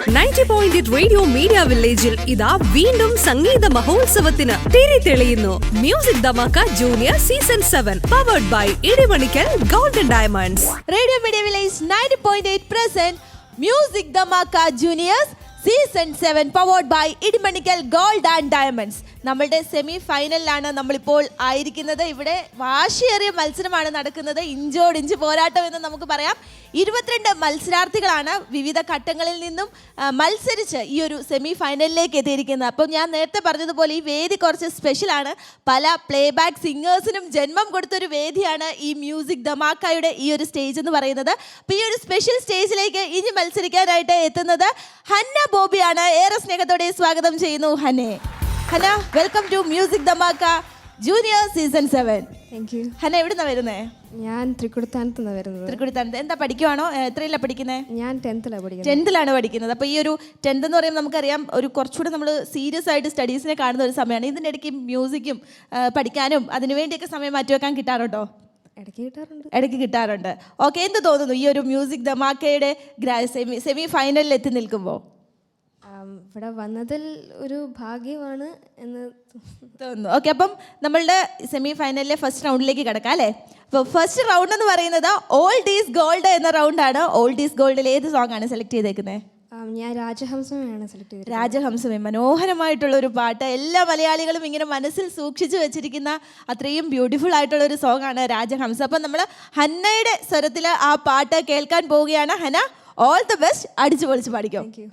90.8 radio media വില്ലേജിൽ ഇതാ വീണ്ടും സംഗീത മഹോത്സവത്തിന് തിരി തെളിയുന്നു. Music Dhamaka junior season 7 powered by Idimannikkal golden diamonds. Radio media village 90.8 present music Dhamaka juniors season 7 powered by Idimannikkal gold and diamonds. നമ്മളുടെ സെമി ഫൈനലിലാണ് നമ്മളിപ്പോൾ ആയിരിക്കുന്നത്. ഇവിടെ വാശിയേറിയ മത്സരമാണ് നടക്കുന്നത്. ഇഞ്ചോടിഞ്ച് പോരാട്ടം എന്ന് നമുക്ക് പറയാം. 22 മത്സരാർത്ഥികളാണ് വിവിധ ഘട്ടങ്ങളിൽ നിന്നും മത്സരിച്ച് ഈ ഒരു സെമി ഫൈനലിലേക്ക് എത്തിയിരിക്കുന്നത്. അപ്പോൾ ഞാൻ നേരത്തെ പറഞ്ഞതുപോലെ ഈ വേദി കുറച്ച് സ്പെഷ്യലാണ്. പല പ്ലേ ബാക്ക് സിംഗേഴ്സിനും ജന്മം കൊടുത്തൊരു വേദിയാണ് ഈ മ്യൂസിക് ധമാക്കയുടെ ഈ ഒരു സ്റ്റേജ് എന്ന് പറയുന്നത്. അപ്പോൾ ഈ ഒരു സ്പെഷ്യൽ സ്റ്റേജിലേക്ക് ഇനി മത്സരിക്കാനായിട്ട് എത്തുന്നത് ഹന്ന ബോബിയാണ്. ഏറെ സ്നേഹത്തോടെ സ്വാഗതം ചെയ്യുന്നു ഹന്നെ. Hana, welcome to music Dhamaka junior season 7. Thank you. Hana, എവിടുന്നാ വരുന്നേ? ഞാൻ തൃക്കുടിത്താനത്ത് നിന്ന് വരുന്നത്. തൃക്കുടിത്താനത്ത്. എന്താ പഠിക്കുവാണോ? എത്രയിലാണ് പഠിക്കുന്നത്? ഞാൻ 10th പഠിക്കുന്നത്. 10th പഠിക്കുന്നത്. അപ്പോൾ ഈ ഒരു 10th എന്ന് പറയുമ്പോൾ നമുക്കറിയാം ഒരു കുറച്ചുകൂടെ നമ്മൾ സീരിയസ് ആയിട്ട് സ്റ്റഡീസിനെ കാണുന്ന ഒരു സമയമാണ്. ഇതിൻ്റെ ഇടയ്ക്ക് മ്യൂസിക്കും പഠിക്കാനും അതിനുവേണ്ടിയൊക്കെ സമയം മാറ്റിവെക്കാൻ കിട്ടാറുണ്ടോ? ഇടയ്ക്ക് കിട്ടാറുണ്ട്. ഓക്കെ, എന്ത് തോന്നുന്നു ഈ ഒരു മ്യൂസിക് ധമാക്കയുടെ സെമി ഫൈനലിൽ എത്തി നിൽക്കുമ്പോൾ? ഇവിടെ വന്നതിൽ ഒരു ഭാഗ്യമാണ് എന്ന് തോന്നുന്നു. ഓക്കെ, അപ്പം നമ്മളുടെ സെമി ഫൈനലിലെ ഫസ്റ്റ് റൗണ്ടിലേക്ക് കിടക്കാം അല്ലേ? അപ്പോൾ ഫസ്റ്റ് റൗണ്ട് എന്ന് പറയുന്നത് ഓൾഡ് ഈസ് ഗോൾഡ് എന്ന റൗണ്ടാണ്. ഓൾഡ് ഈസ് ഗോൾഡിൽ ഏത് സോങ് ആണ് സെലക്ട് ചെയ്തേക്കുന്നത്? ഞാൻ രാജഹംസമാണ് സെലക്ട് ചെയ്തത്. രാജഹംസമേ, മനോഹരമായിട്ടുള്ള ഒരു പാട്ട്. എല്ലാ മലയാളികളും ഇങ്ങനെ മനസ്സിൽ സൂക്ഷിച്ചു വെച്ചിരിക്കുന്ന അത്രയും ബ്യൂട്ടിഫുൾ ആയിട്ടുള്ള ഒരു സോങ് ആണ് രാജഹംസം. അപ്പം നമ്മൾ ഹന്നയുടെ സ്വരത്തിൽ ആ പാട്ട് കേൾക്കാൻ പോവുകയാണ്. Hana, all the best. അടിച്ചു പൊളിച്ച് പാടിക്കോ. Thank you.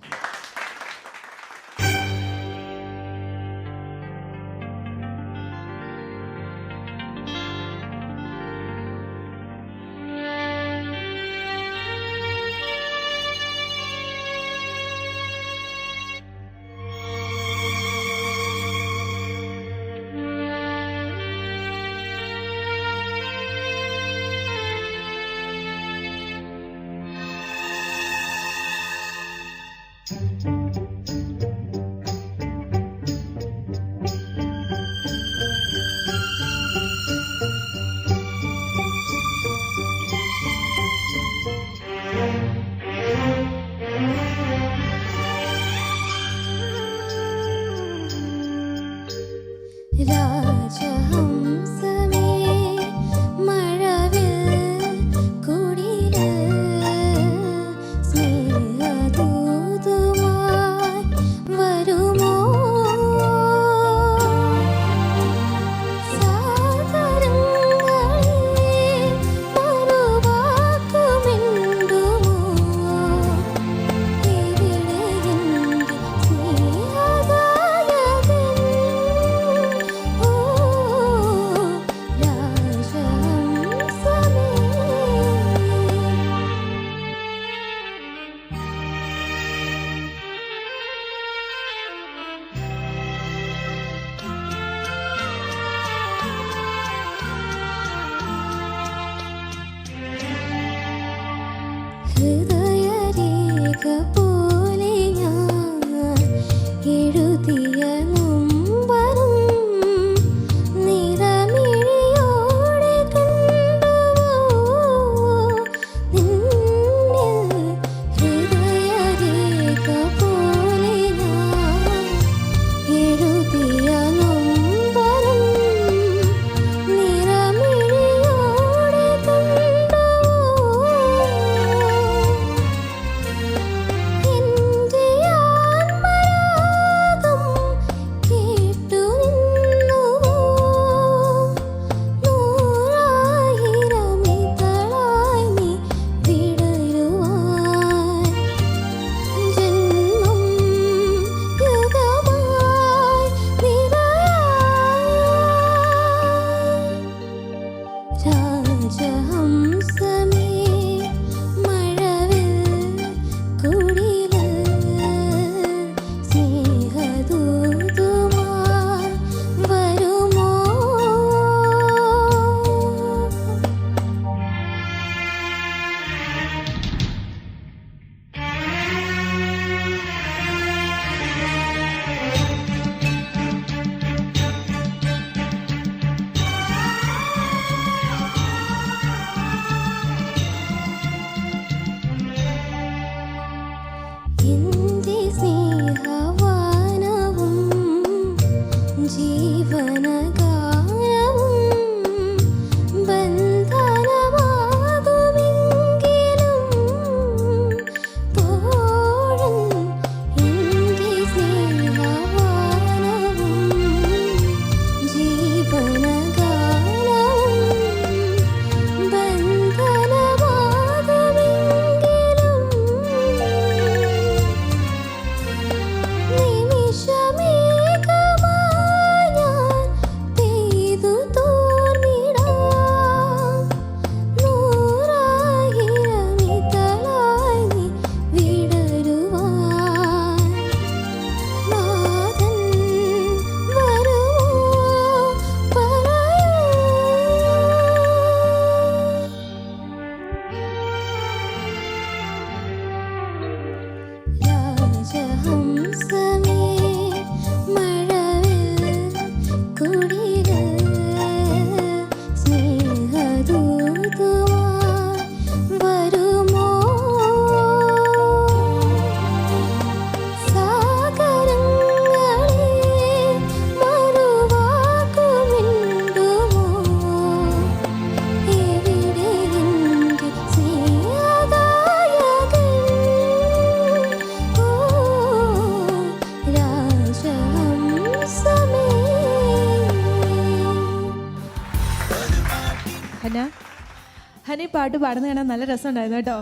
ഈ പാട്ട് പാടുന്ന കാണാൻ നല്ല രസമുണ്ടായിരുന്നു കേട്ടോ.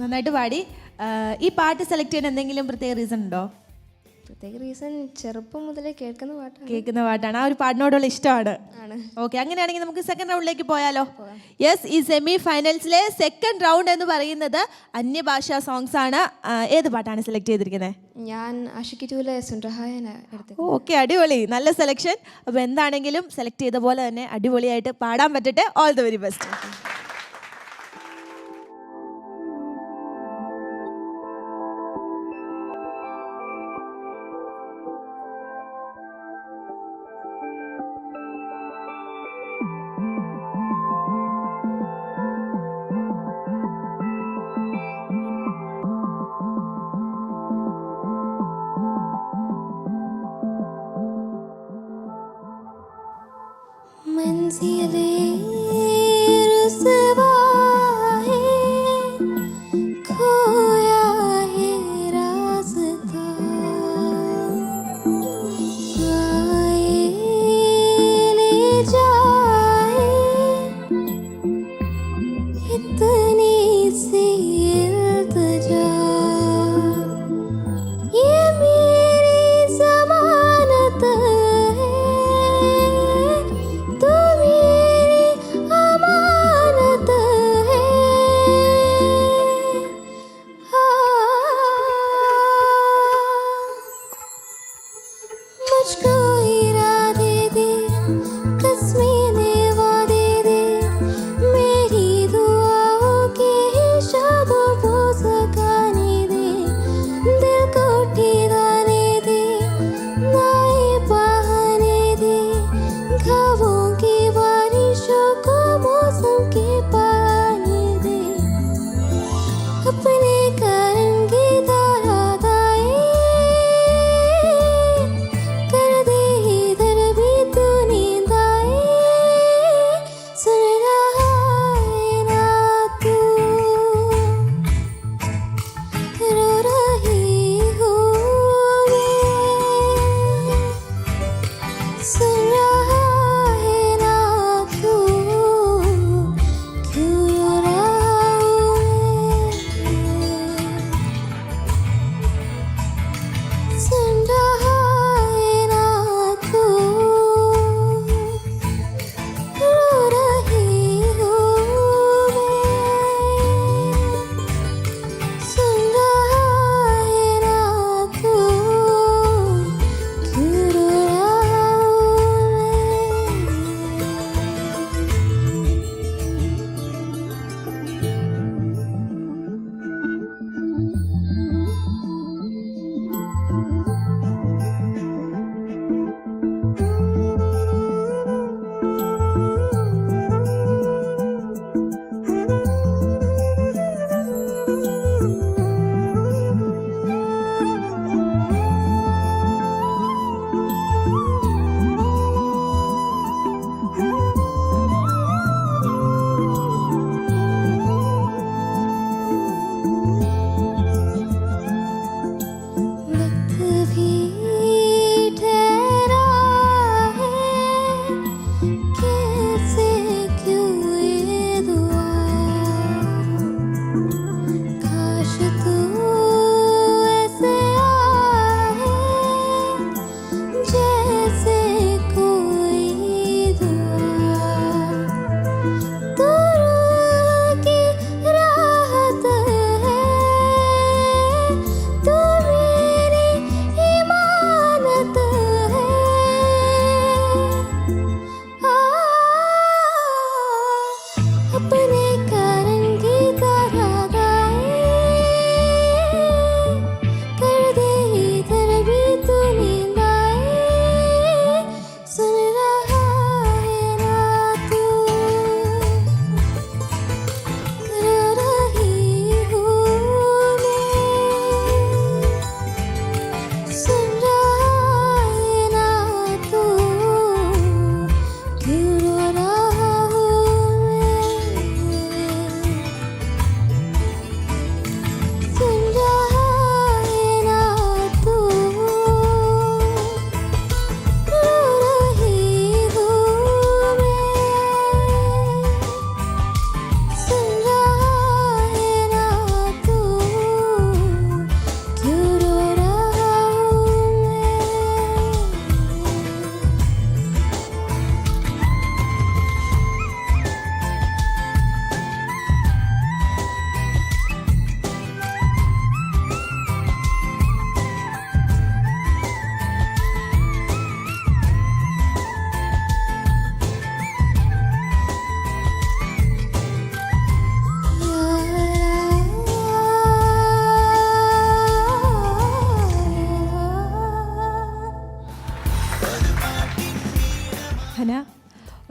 നന്നായിട്ട് പാടി. ഈ പാട്ട് സെലക്ട് ചെയ്യാൻ എന്തെങ്കിലും പ്രത്യേക റീസൺ ഉണ്ടോ? പ്രത്യേക റീസൺ ചെറുപ്പം മുതലേ കേൾക്കുന്ന പാട്ടാണ്. ആ ഒരു പാട്ടിനോടുള്ള ഇഷ്ടമാണ്. ഓക്കെ, അങ്ങനെയാണെങ്കിൽ നമുക്ക് സെക്കൻഡ് റൗണ്ടിലേക്ക് പോയാലോ? യെസ്, ഈ സെമി ഫൈനൽസിലെ സെക്കൻഡ് റൗണ്ട് എന്ന് പറയുന്നത് അന്യഭാഷാ സോങ്സ് ആണ്. ഏത് പാട്ടാണ് സെലക്ട് ചെയ്തിരിക്കുന്നത്? ഞാൻ ആഷിഖി ടൂലെ സുൻറഹായന എടുത്തത്. ഓക്കെ, അടിപൊളി, നല്ല സെലക്ഷൻ. അപ്പോൾ എന്താണെങ്കിലും സെലക്ട് ചെയ്ത പോലെ തന്നെ അടിപൊളിയായിട്ട് പാടാൻ പറ്റട്ടെ. All the very best. मंजिले रुसवा है, खोया है रास्ता, आए ले जाए इतनी सी इल्तिजा, ये मेरी जमानत है, तू मेरी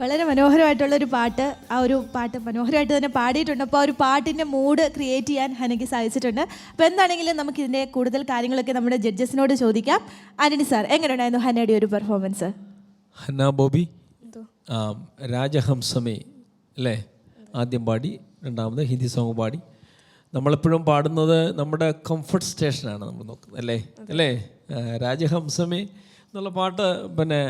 വളരെ മനോഹരമായിട്ടുള്ള ഒരു പാട്ട്, ആ ഒരു പാട്ട് മനോഹരമായിട്ട് തന്നെ പാടിയിട്ടുണ്ട്. അപ്പോൾ ആ ഒരു പാട്ടിൻ്റെ മൂഡ് ക്രിയേറ്റ് ചെയ്യാൻ ഹനയ്ക്ക് സാധിച്ചിട്ടുണ്ട്. അപ്പോൾ എന്താണെങ്കിലും നമുക്ക് ഇതിൻ്റെ കൂടുതൽ കാര്യങ്ങളൊക്കെ നമ്മുടെ ജഡ്ജസിനോട് ചോദിക്കാം. ആന്റണി സാർ, എങ്ങനെയുണ്ടായിരുന്നു ഹന്നയുടെ ഒരു പെർഫോമൻസ്? ഹന്ന ബോബി രാജഹംസമേ അല്ലേ ആദ്യം പാടി, രണ്ടാമത് ഹിന്ദി സോങ് പാടി. നമ്മളെപ്പോഴും പാടുന്നത് നമ്മുടെ കംഫർട്ട് സ്റ്റേഷനാണ് നമ്മൾ നോക്കുന്നത് അല്ലേ അല്ലേ. രാജഹംസമേ എന്നുള്ള പാട്ട് പിന്നെ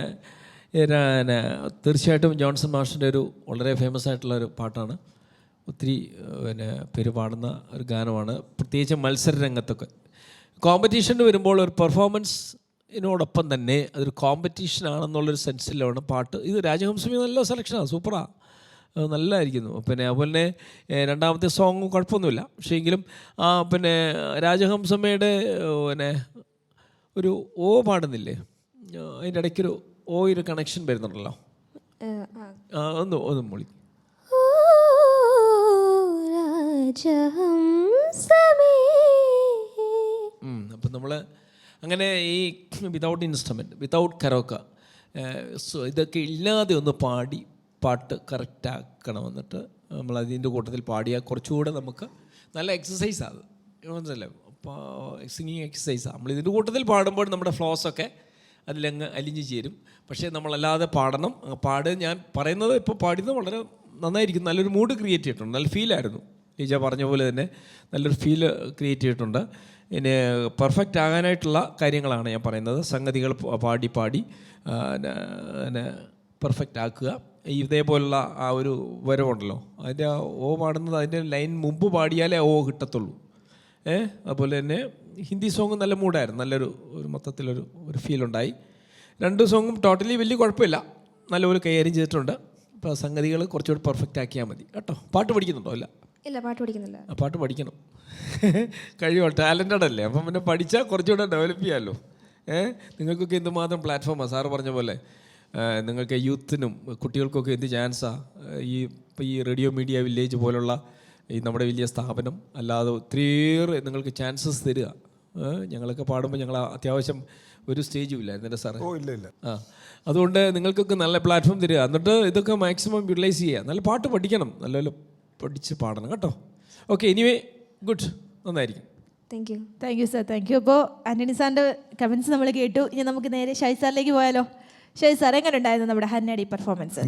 തീർച്ചയായിട്ടും ജോൺസൺ മാഷിൻ്റെ ഒരു വളരെ ഫേമസ് ആയിട്ടുള്ള ഒരു പാട്ടാണ്. ഒത്തിരി പിന്നെ പേര് പാടുന്ന ഒരു ഗാനമാണ്, പ്രത്യേകിച്ച് മത്സര രംഗത്തൊക്കെ. കോമ്പറ്റീഷന് വരുമ്പോൾ ഒരു പെർഫോമൻസിനോടൊപ്പം തന്നെ അതൊരു കോമ്പറ്റീഷൻ ആണെന്നുള്ളൊരു സെൻസിലാണ് പാട്ട്. ഇത് രാജഹംസമേ നല്ല സെലക്ഷനാണ്, സൂപ്പറാണ്, നല്ലതായിരിക്കുന്നു. പിന്നെ അതുപോലെ തന്നെ രണ്ടാമത്തെ സോങ്ങും കുഴപ്പമൊന്നുമില്ല. പക്ഷേ എങ്കിലും പിന്നെ രാജഹംസമ്മയുടെ പിന്നെ ഒരു ഓ പാടുന്നില്ലേ, അതിൻ്റെ ഇടയ്ക്കൊരു ഓ ഒരു കണക്ഷൻ വരുന്നുണ്ടല്ലോ, ഒന്ന് മൊളി. അപ്പം നമ്മൾ അങ്ങനെ ഈ വിതൗട്ട് ഇൻസ്ട്രുമെൻറ്റ്, വിതൗട്ട് കരോക്ക, ഇതൊക്കെ ഇല്ലാതെ ഒന്ന് പാടി പാട്ട് കറക്റ്റ് ആക്കണം. എന്നിട്ട് നമ്മൾ അതിൻ്റെ കൂട്ടത്തിൽ പാടിയാൽ കുറച്ചുകൂടെ നമുക്ക് നല്ല എക്സസൈസാണ് അത്, മനസ്സിലല്ലേ. അപ്പോൾ സിംഗിങ് എക്സസൈസാണ്. നമ്മൾ ഇതിൻ്റെ കൂട്ടത്തിൽ പാടുമ്പോൾ നമ്മുടെ ഫ്ലോസൊക്കെ അതിലങ്ങ് അലിഞ്ഞു ചേരും. പക്ഷേ നമ്മളല്ലാതെ പാടണം. ഞാൻ പറയുന്നത് ഇപ്പോൾ പാടുന്നത് വളരെ നന്നായിരിക്കും, നല്ലൊരു മൂഡ് ക്രിയേറ്റ് ചെയ്തിട്ടുണ്ട്, നല്ല ഫീലായിരുന്നു. ലീജ പറഞ്ഞ പോലെ തന്നെ നല്ലൊരു ഫീല് ക്രിയേറ്റ് ചെയ്തിട്ടുണ്ട്. പിന്നെ പെർഫെക്റ്റ് ആകാനായിട്ടുള്ള കാര്യങ്ങളാണ് ഞാൻ പറയുന്നത്. സംഗതികൾ പാടി പിന്നെ പെർഫെക്റ്റ് ആക്കുക. ഇതേപോലുള്ള ആ ഒരു വരവുണ്ടല്ലോ, അതിൻ്റെ ഓ പാടുന്നത് അതിൻ്റെ ലൈൻ മുമ്പ് പാടിയാലേ ഓ കിട്ടത്തുള്ളൂ. അതുപോലെ തന്നെ ഹിന്ദി സോങ് നല്ല മൂഡായിരുന്നു, നല്ലൊരു മൊത്തത്തിലൊരു ഫീലുണ്ടായി. രണ്ട് സോങ്ങും ടോട്ടലി വലിയ കുഴപ്പമില്ല, നല്ലപോലെ കൈകാര്യം ചെയ്തിട്ടുണ്ട്. അപ്പോൾ സംഗതികൾ കുറച്ചുകൂടി പെർഫെക്റ്റ് ആക്കിയാൽ മതി കേട്ടോ. പാട്ട് പഠിക്കുന്നുണ്ടോ? ഇല്ല, പാട്ട് പഠിക്കുന്നില്ല. പാട്ട് പഠിക്കണം, കഴിയോ, ടാലൻറ്റഡ് അല്ലേ. അപ്പം പിന്നെ പഠിച്ചാൽ കുറച്ചുകൂടെ ഡെവലപ്പ് ചെയ്യാമല്ലോ. നിങ്ങൾക്കൊക്കെ എന്തുമാത്രം പ്ലാറ്റ്ഫോമാണ്, സാറ് പറഞ്ഞ പോലെ നിങ്ങൾക്ക് യൂത്തിനും കുട്ടികൾക്കൊക്കെ എന്ത് ചാൻസാണ് ഇപ്പോൾ ഈ റേഡിയോ മീഡിയ വില്ലേജ് പോലുള്ള ഈ നമ്മുടെ വലിയ സ്ഥാപനം. അല്ലാതെ ഒത്തിരിയേറെ നിങ്ങൾക്ക് ചാൻസസ് തരിക. ഞങ്ങളൊക്കെ പാടുമ്പോൾ ഞങ്ങൾ അത്യാവശ്യം ഒരു സ്റ്റേജും ഇല്ല എന്നിട്ട് സാറേ. ഇല്ല. അതുകൊണ്ട് നിങ്ങൾക്കൊക്കെ നല്ല പ്ലാറ്റ്ഫോം തരിക. എന്നിട്ട് ഇതൊക്കെ മാക്സിമം യൂട്ടിലൈസ് ചെയ്യുക. നല്ല പാട്ട് പഠിക്കണം, നല്ലപോലെ പഠിച്ച് പാടണം കേട്ടോ. ഓക്കെ, എനിവേ ഗുഡ്, നന്നായിരിക്കും. Thank you sir, thank you. അപ്പോൾ ആന്റണി സാറിൻ്റെ കമൻസ് നമ്മൾ കേട്ടു. ഇനി നമുക്ക് നേരെ ഷൈ സാറിലേക്ക് പോയാലോ? ഷൈ സാർ, എങ്ങനെ ഉണ്ടായിരുന്നു നമ്മുടെ ഹന്നയുടെ പെർഫോമൻസ്?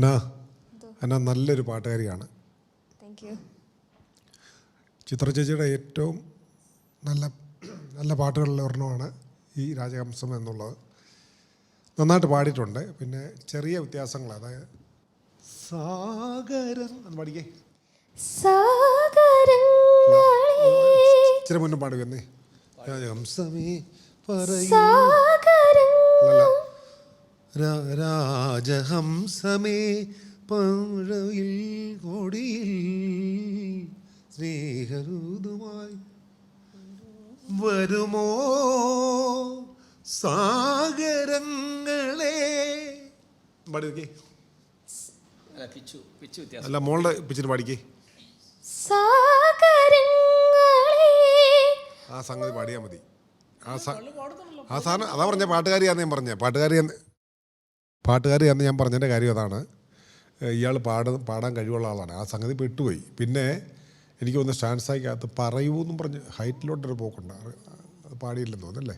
അന്ന നല്ലൊരു പാട്ടുകാരിയാണ്. ചിത്ര ചേച്ചിയുടെ ഏറ്റവും നല്ല പാട്ടുകളിൽ ഒരെണ്ണമാണ് ഈ രാജഹംസം എന്നുള്ളത്. നന്നായിട്ട് പാടിയിട്ടുണ്ട്. പിന്നെ ചെറിയ വ്യത്യാസങ്ങൾ, അതായത് സാഗരം എന്ന് പാടിക്കേ, ഇച്ചിരി മുന്നും പാടുകയെന്നേ. രാജഹംസമേ പറയൂ, രാജഹംസമേ പഴയിൽ കൊടിയിൽ സ്നേഹരൂതുമായി വരുമോ സാഗരങ്ങളെ പാടിക്കേ. അല്ല, മോളുടെ പിച്ചിട്ട് പാടിക്കേ. ആ സംഗതി പാടിയാൽ മതി. ആ സാധനം അതാ പറഞ്ഞ പാട്ടുകാരിയാന്ന് ഞാൻ പറഞ്ഞ പാട്ടുകാരിയാന്ന് ഞാൻ പറഞ്ഞതിൻ്റെ കാര്യം അതാണ്. ഇയാൾ പാടാൻ കഴിവുള്ള ആളാണ്. ആ സംഗതി പെട്ടുപോയി. പിന്നെ എനിക്ക് തോന്നുന്നു സ്റ്റാൻസായിക്കകത്ത് പറയൂ എന്നും പറഞ്ഞ് ഹൈറ്റിലോട്ടൊരു പോക്കുണ്ട്, അത് പാടിയില്ലെന്ന് തോന്നല്ലേ?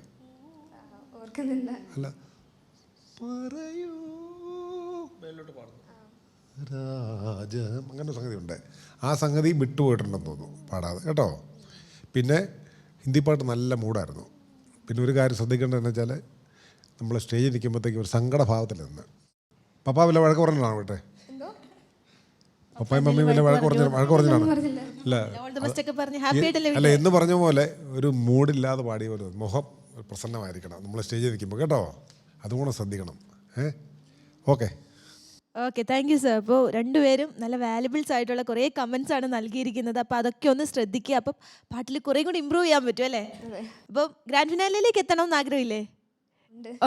അല്ല, പറയൂ രാജ അങ്ങനെ സംഗതി ഉണ്ട്. ആ സംഗതി വിട്ടുപോയിട്ടുണ്ടെന്ന് തോന്നുന്നു പാടാതെ കേട്ടോ. പിന്നെ ഹിന്ദി പാട്ട് നല്ല മൂഡായിരുന്നു. പിന്നെ ഒരു കാര്യം ശ്രദ്ധിക്കേണ്ടതെന്ന് വെച്ചാൽ നമ്മൾ സ്റ്റേജിൽ നിൽക്കുമ്പോഴത്തേക്ക് ഒരു സങ്കടഭാവത്തിൽ നിന്ന് പപ്പ വല്ല വഴക്ക് പറഞ്ഞാണ് വീട്ടെ, പപ്പായും മമ്മിയും വല്ല വഴക്ക് പറഞ്ഞാണ് അല്ല എന്ന് പറഞ്ഞ പോലെ ഒരു മൂഡില്ലാതെ പാടിയ ഒരു മുഖം പ്രസന്നമായിരിക്കണം നമ്മൾ സ്റ്റേജിൽ നിൽക്കുമ്പോൾ കേട്ടോ. അതുകൂടെ ശ്രദ്ധിക്കണം. Okay, thank you sir. അപ്പോൾ രണ്ടുപേരും നല്ല വാല്യുബിൾസ് ആയിട്ടുള്ള കുറേ കമൻസ് ആണ് നൽകിയിരിക്കുന്നത്. അപ്പോൾ അതൊക്കെ ഒന്ന് ശ്രദ്ധിക്കുക. അപ്പം പാട്ടിൽ കുറേ കൂടി ഇമ്പ്രൂവ് ചെയ്യാൻ പറ്റും അല്ലേ? അപ്പം ഗ്രാൻഡ് ഫിനാലയിലേക്ക് എത്തണമെന്ന് ആഗ്രഹമില്ലേ?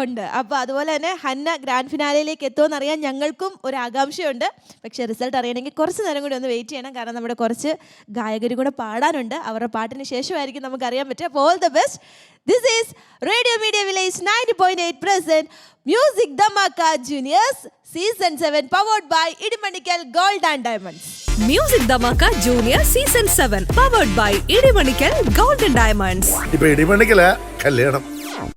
ഉണ്ട്. അപ്പോൾ അതുപോലെ തന്നെ ഹന്ന ഗ്രാൻഡ് ഫിനാലയിലേക്ക് എത്തുമെന്ന് അറിയാൻ ഞങ്ങൾക്കും ഒരു ആകാംക്ഷയുണ്ട്. പക്ഷേ റിസൾട്ട് അറിയണമെങ്കിൽ കുറച്ച് നേരം കൂടി ഒന്ന് വെയിറ്റ് ചെയ്യണം. കാരണം നമ്മുടെ കുറച്ച് ഗായകർ കൂടെ പാടാനുണ്ട്. അവരുടെ പാട്ടിന് ശേഷമായിരിക്കും നമുക്ക് അറിയാൻ പറ്റുക. അപ്പോൾ all the best. This is radio media village 90.8 present music Dhamaka juniors season 7 powered by Idimannikkal gold and diamonds. Music Dhamaka junior season 7 powered by Idimannikkal golden diamonds. ഇപ്പൊ ഇടിമണിക്കല കല്യാണം.